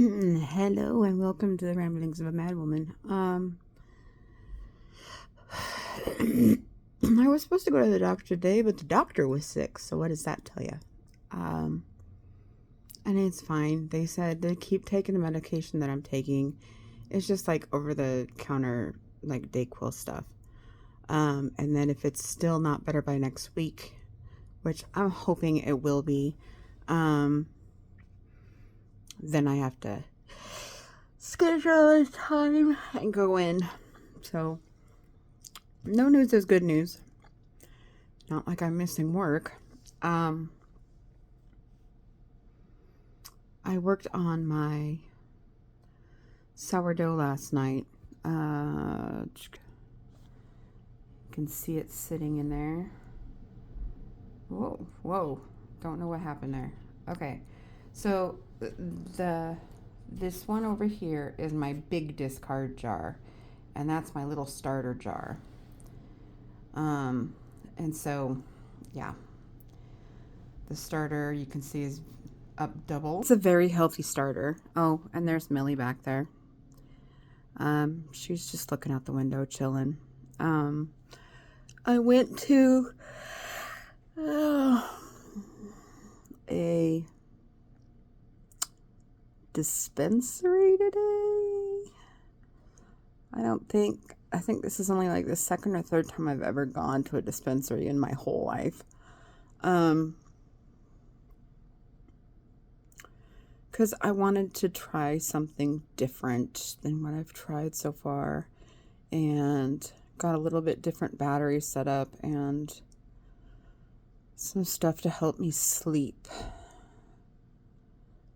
Hello and welcome to the Ramblings of a Mad Woman. I was supposed to go to the doctor today, but the doctor was sick. So what does that tell you? Um, and it's fine. They said to keep taking the medication that I'm taking. It's just like over the counter, like Dayquil stuff. And then if it's still not better by next week, which I'm hoping it will be, then I have to schedule a time and go in. So, no news is good news. Not like I'm missing work. I worked on my sourdough last night. You can see it sitting in there. Whoa. Don't know what happened there. Okay. So, this one over here is my big discard jar, and that's my little starter jar. And so, yeah, the starter you can see is up double. It's a very healthy starter. Oh, and there's Millie back there. She's just looking out the window, chilling. I went to a dispensary today. I think this is only like the second or third time I've ever gone to a dispensary in my whole life. Because I wanted to try something different than what I've tried so far, and got a little bit different battery setup and some stuff to help me sleep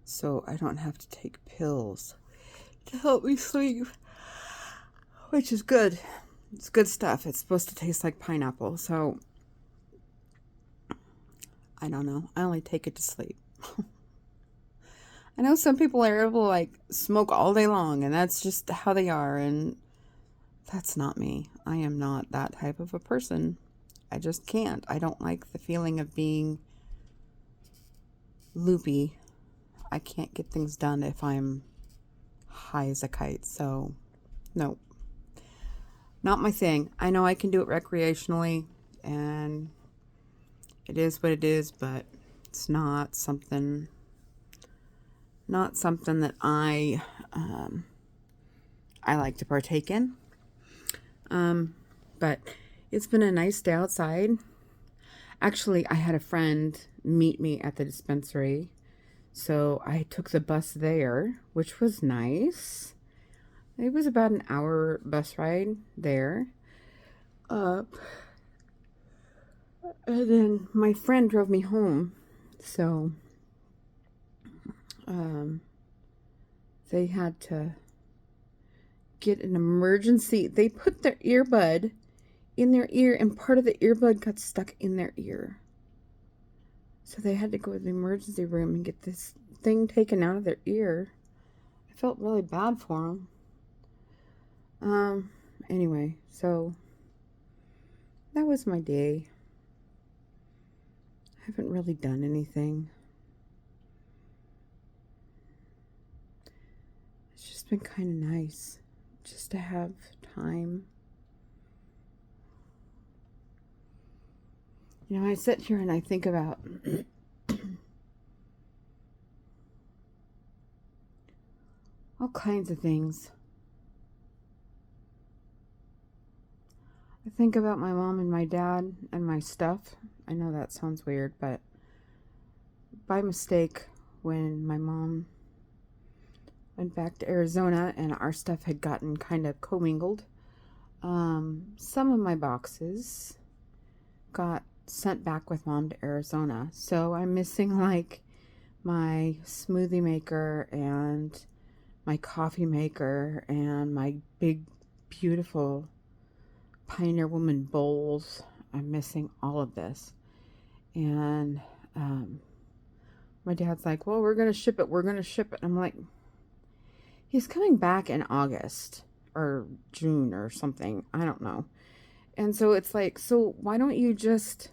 so I don't have to take pills to help me sleep, which is good. It's good stuff. It's supposed to taste like pineapple, so I don't know. I only take it to sleep. I know some people are able to like smoke all day long, and that's just how they are, and that's not me. I am not that type of a person. I just can't. I don't like the feeling of being loopy. I can't get things done if I'm high as a kite, so no. Not my thing. I know I can do it recreationally, and it is what it is, but it's not something that I like to partake in. But it's been a nice day outside. Actually, I had a friend meet me at the dispensary, so I took the bus there, which was nice. It was about an hour bus ride there. And then my friend drove me home, so they had to get an emergency. They put their earbud in their ear, and part of the earbud got stuck in their ear. So they had to go to the emergency room and get this thing taken out of their ear. I felt really bad for them. Anyway, so that was my day. I haven't really done anything. It's just been kind of nice just to have time. You know, I sit here and I think about all kinds of things. I think about my mom and my dad and my stuff. I know that sounds weird, but by mistake, when my mom went back to Arizona and our stuff had gotten kind of commingled, some of my boxes got sent back with mom to Arizona. So I'm missing like my smoothie maker and my coffee maker and my big, beautiful Pioneer Woman bowls. I'm missing all of this. And my dad's like, well, we're going to ship it. I'm like, he's coming back in August or June or something. I don't know. And so it's like, so why don't you just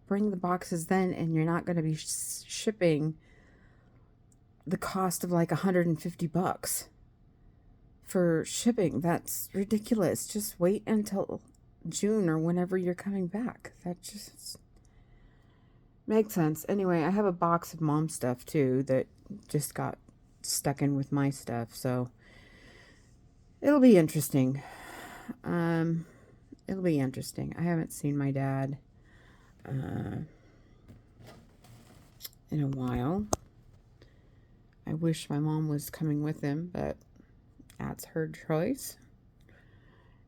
bring the boxes then, and you're not going to be shipping the cost of like $150 for shipping. That's ridiculous. Just wait until June or whenever you're coming back. That just makes sense. Anyway, I have a box of mom stuff too that just got stuck in with my stuff, so it'll be interesting. It'll be interesting. I haven't seen my dad in a while. I wish my mom was coming with him, but that's her choice.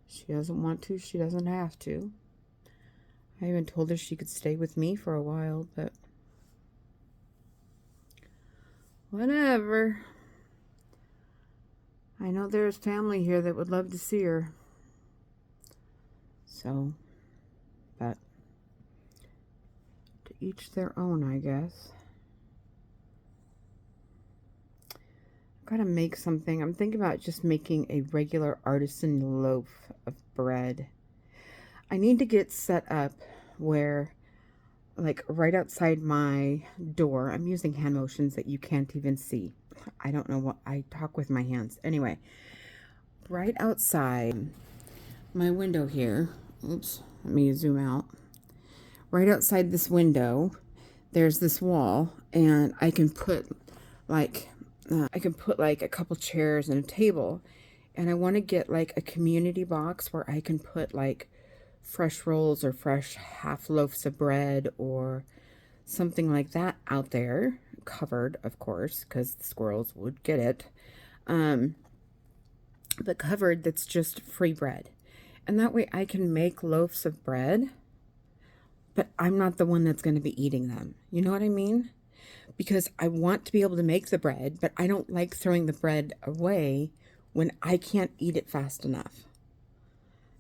She doesn't want to. She doesn't have to. I even told her she could stay with me for a while, but whatever. I know there's family here that would love to see her. So, but to each their own, I guess. Gotta make something. I'm thinking about just making a regular artisan loaf of bread. I need to get set up where, like, right outside my door, I'm using hand motions that you can't even see. I don't know what, I talk with my hands. Anyway, right outside my window here, oops, let me zoom out. Right outside this window, there's this wall, and I can put like a couple chairs and a table, and I want to get like a community box where I can put like fresh rolls or fresh half loaves of bread or something like that out there, covered, of course, because the squirrels would get it, but covered, that's just free bread. And that way I can make loaves of bread, but I'm not the one that's going to be eating them. You know what I mean? Because I want to be able to make the bread, but I don't like throwing the bread away when I can't eat it fast enough.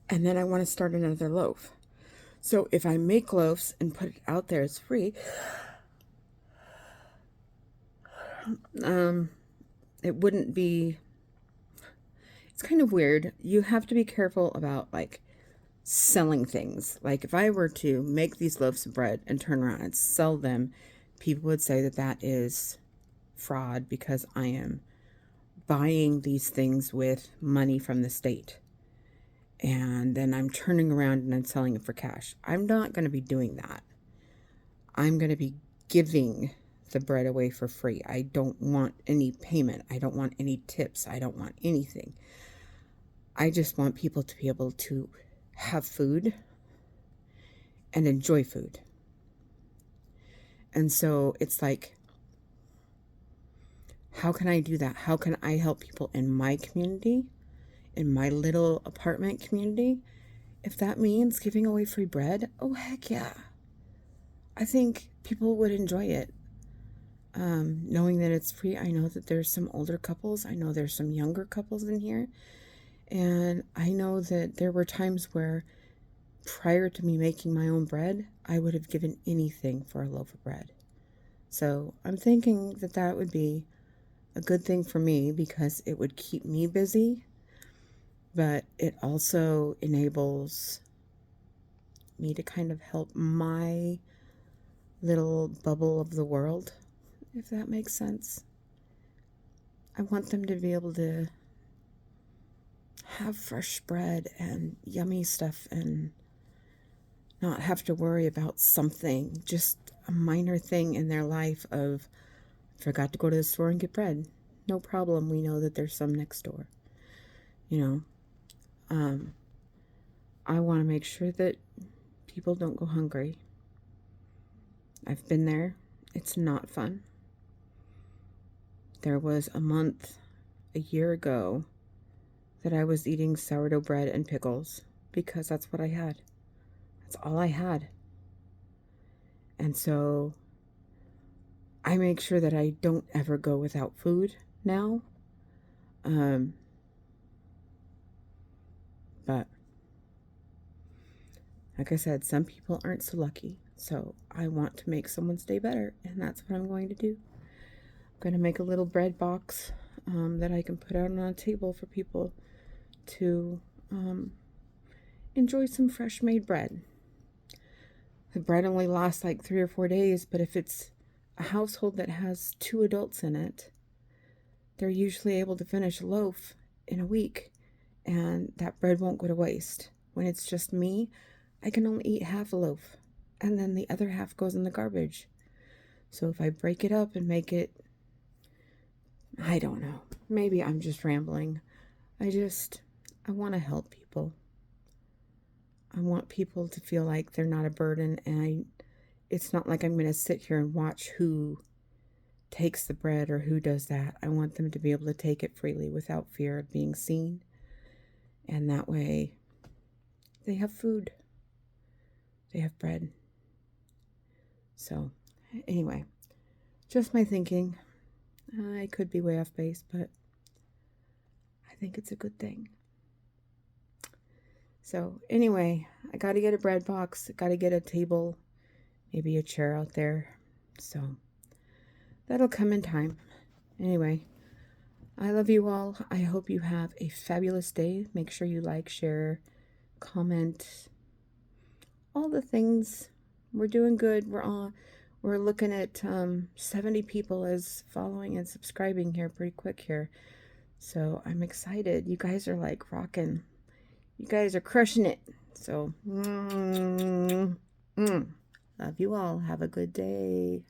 And then I want to start another loaf. So if I make loaves and put it out there as free, it wouldn't be, it's kind of weird. You have to be careful about like selling things. Like if I were to make these loaves of bread and turn around and sell them, people would say that that is fraud because I am buying these things with money from the state. And then I'm turning around and I'm selling it for cash. I'm not going to be doing that. I'm going to be giving the bread away for free. I don't want any payment. I don't want any tips. I don't want anything. I just want people to be able to have food and enjoy food. And so it's like, how can I do that? How can I help people in my community, in my little apartment community? If that means giving away free bread, oh heck yeah. I think people would enjoy it. Knowing that it's free, I know that there's some older couples. I know there's some younger couples in here. And I know that there were times where prior to me making my own bread, I would have given anything for a loaf of bread. So I'm thinking that that would be a good thing for me because it would keep me busy, but it also enables me to kind of help my little bubble of the world, if that makes sense. I want them to be able to have fresh bread and yummy stuff and not have to worry about something, just a minor thing in their life of, forgot to go to the store and get bread. No problem. We know that there's some next door. You know, I want to make sure that people don't go hungry. I've been there. It's not fun. There was a year ago, that I was eating sourdough bread and pickles because that's what I had. That's all I had. And so I make sure that I don't ever go without food now. But like I said, some people aren't so lucky. So I want to make someone's day better, and that's what I'm going to do. I'm going to make a little bread box that I can put out on a table for people to enjoy some fresh made bread. The bread only lasts like 3 or 4 days, but if it's a household that has 2 adults in it, they're usually able to finish a loaf in a week, and that bread won't go to waste. When it's just me, I can only eat half a loaf, and then the other half goes in the garbage. So if I break it up and make it, I don't know, maybe I'm just rambling. I want to help people. I want people to feel like they're not a burden, and it's not like I'm going to sit here and watch who takes the bread or who does that. I want them to be able to take it freely without fear of being seen. And that way they have food. They have bread. So anyway, just my thinking. I could be way off base, but I think it's a good thing. So anyway, I got to get a bread box. Got to get a table, maybe a chair out there. So that'll come in time. Anyway, I love you all. I hope you have a fabulous day. Make sure you like, share, comment, all the things. We're doing good. We're looking at 70 people as following and subscribing here pretty quick here. So I'm excited. You guys are like rocking. You guys are crushing it. So love you all. Have a good day.